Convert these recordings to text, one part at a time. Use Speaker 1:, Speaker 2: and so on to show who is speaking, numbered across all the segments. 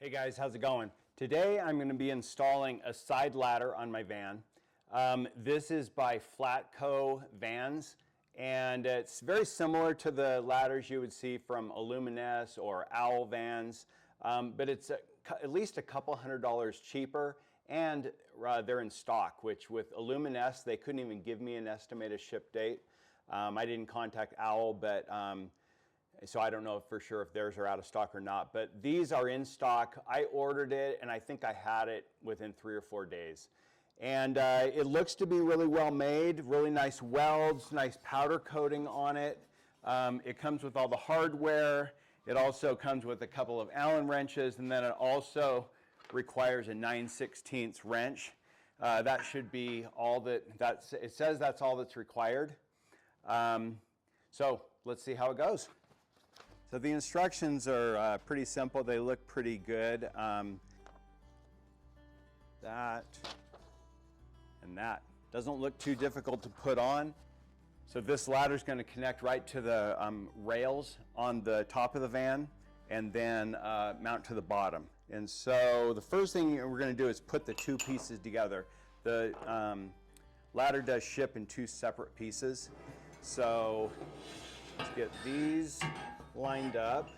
Speaker 1: Hey guys, how's it going? Today I'm going to be installing a side ladder on my van. This is by Vans, and it's very similar to the ladders you would see from Aluminess or Owl Vans, but it's at least a couple $100 cheaper, and they're in stock, which with Aluminess, they couldn't even give me an estimated ship date. I didn't contact Owl, but so I don't know for sure if theirs are out of stock or not, but these are in stock. I ordered it and I think I had it within 3 or 4 days. And it looks to be really well made, really nice welds, nice powder coating on it. It comes with all the hardware. It also comes with a couple of Allen wrenches, and then it also requires a 9/16 wrench. That should be all it says that's all that's required. So let's see how it goes. So the instructions are pretty simple. They look pretty good. That and that. Doesn't look too difficult to put on. So this ladder is going to connect right to the rails on the top of the van and then mount to the bottom. And so the first thing we're going to do is put the two pieces together. The ladder does ship in 2 separate pieces. So let's get these lined up.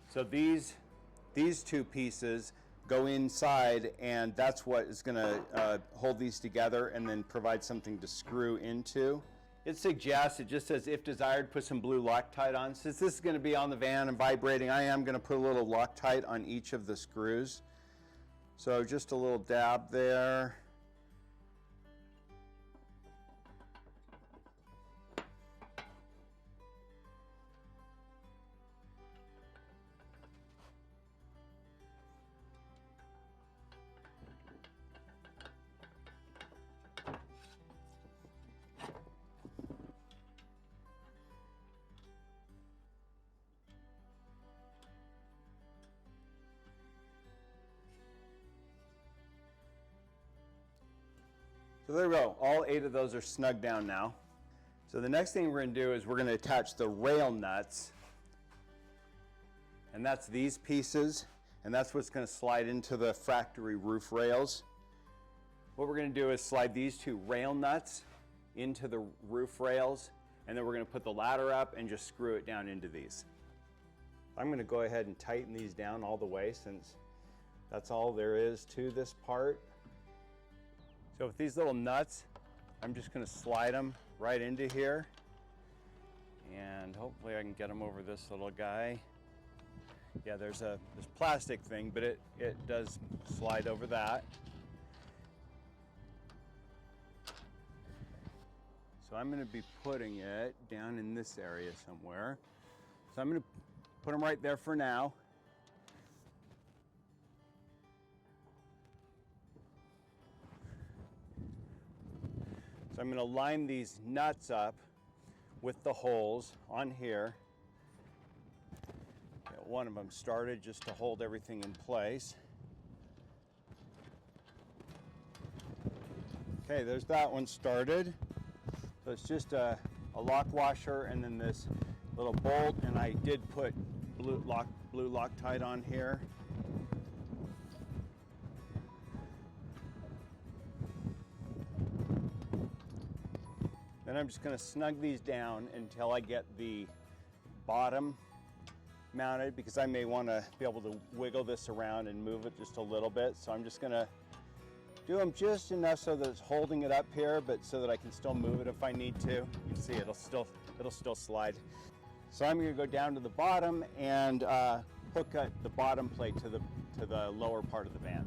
Speaker 1: So these 2 pieces go inside, and that's what is going to hold these together and then provide something to screw into. It suggests, it just says if desired, put some blue Loctite on. Since this is going to be on the van and vibrating, I am going to put a little Loctite on each of the screws. So just a little dab there. So there we go, all 8 of those are snug down now. So the next thing we're going to do is we're going to attach the rail nuts. And that's these pieces, and that's what's going to slide into the factory roof rails. What we're going to do is slide these 2 rail nuts into the roof rails, and then we're going to put the ladder up and just screw it down into these. I'm going to go ahead and tighten these down all the way, since that's all there is to this part. So with these little nuts, I'm just going to slide them right into here, and hopefully I can get them over this little guy. Yeah, there's plastic thing, but it does slide over that. So I'm going to be putting it down in this area somewhere. So I'm going to put them right there for now. So I'm going to line these nuts up with the holes on here. Get one of them started just to hold everything in place. Okay, there's that one started. So it's just a lock washer and then this little bolt, and I did put blue Loctite on here. Then I'm just going to snug these down until I get the bottom mounted, because I may want to be able to wiggle this around and move it just a little bit. So I'm just going to do them just enough so that it's holding it up here, but so that I can still move it if I need to. You can see it'll still slide. So I'm going to go down to the bottom and hook up the bottom plate to the lower part of the van.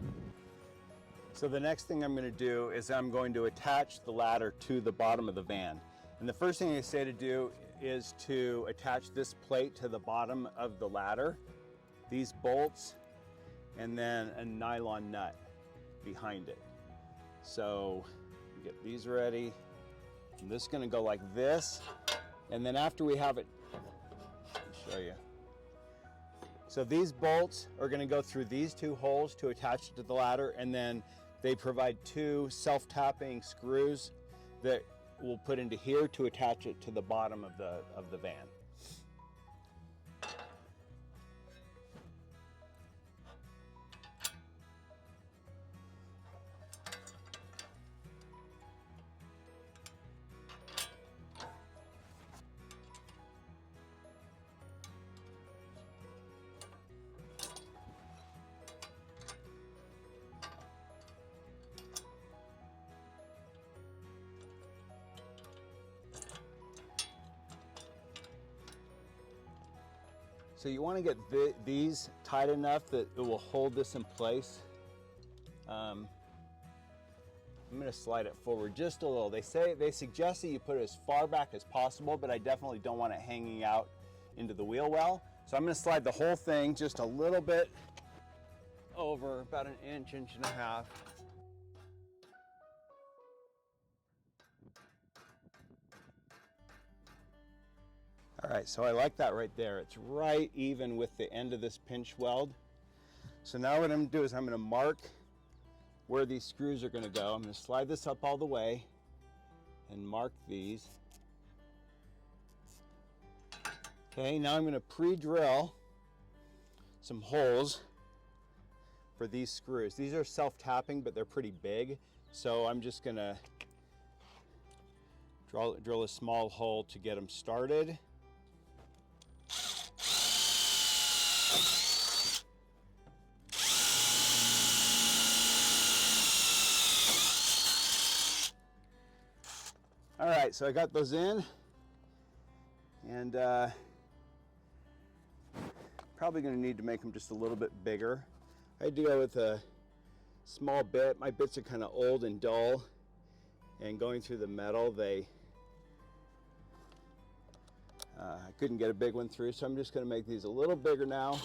Speaker 1: So the next thing I'm going to do is I'm going to attach the ladder to the bottom of the van. And the first thing I say to do is to attach this plate to the bottom of the ladder, these bolts, and then a nylon nut behind it. So get these ready. And this is going to go like this. And then after we have it, let me show you. So these bolts are going to go through these 2 holes to attach it to the ladder, and then they provide 2 self-tapping screws that we'll put into here to attach it to the bottom of the van. So you want to get these tight enough that it will hold this in place. I'm going to slide it forward just a little. They suggest that you put it as far back as possible, but I definitely don't want it hanging out into the wheel well. So I'm going to slide the whole thing just a little bit over, about an inch, inch and a half. All right, so I like that right there. It's right even with the end of this pinch weld. So now what I'm going to do is I'm going to mark where these screws are going to go. I'm going to slide this up all the way and mark these. Okay, now I'm going to pre-drill some holes for these screws. These are self-tapping, but they're pretty big. So I'm just going to drill a small hole to get them started. All right, so I got those in, and probably going to need to make them just a little bit bigger. I had to go with a small bit. My bits are kind of old and dull, and going through the metal, I couldn't get a big one through, so I'm just going to make these a little bigger now.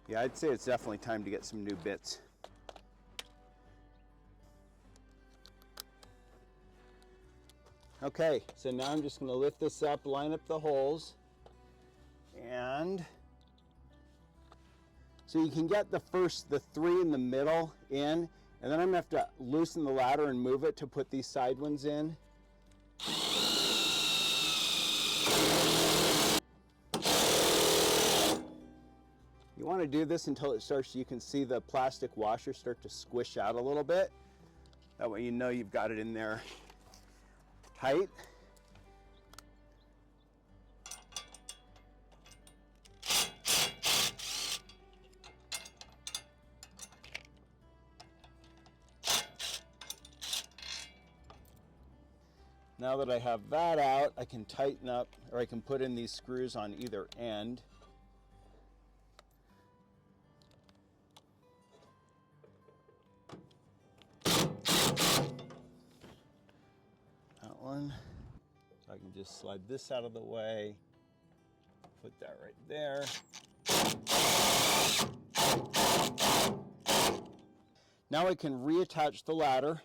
Speaker 1: Yeah, I'd say it's definitely time to get some new bits. Okay, so now I'm just going to lift this up, line up the holes, and so you can get the three in the middle in, and then I'm going to have to loosen the ladder and move it to put these side ones in. You want to do this until it starts, you can see the plastic washer start to squish out a little bit. That way you know you've got it in there tight. Now that I have that out, I can tighten up, or I can put in these screws on either end. That one. So I can just slide this out of the way, put that right there. Now I can reattach the ladder.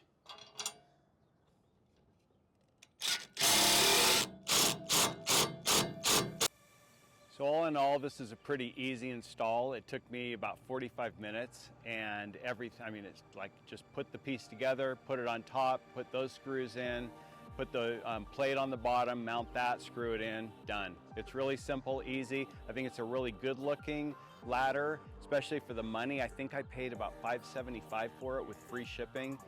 Speaker 1: So all in all, this is a pretty easy install. It took me about 45 minutes, and I mean, it's like just put the piece together, put it on top, put those screws in, put the plate on the bottom, mount that, screw it in, done. It's really simple, easy. I think it's a really good looking ladder, especially for the money. I think I paid about $5.75 for it with free shipping.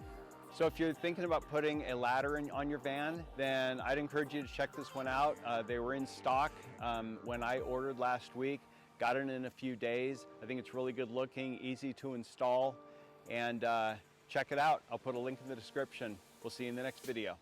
Speaker 1: So if you're thinking about putting a ladder on your van, then I'd encourage you to check this one out. They were in stock when I ordered last week, got it in a few days. I think it's really good looking, easy to install, and check it out. I'll put a link in the description. We'll see you in the next video.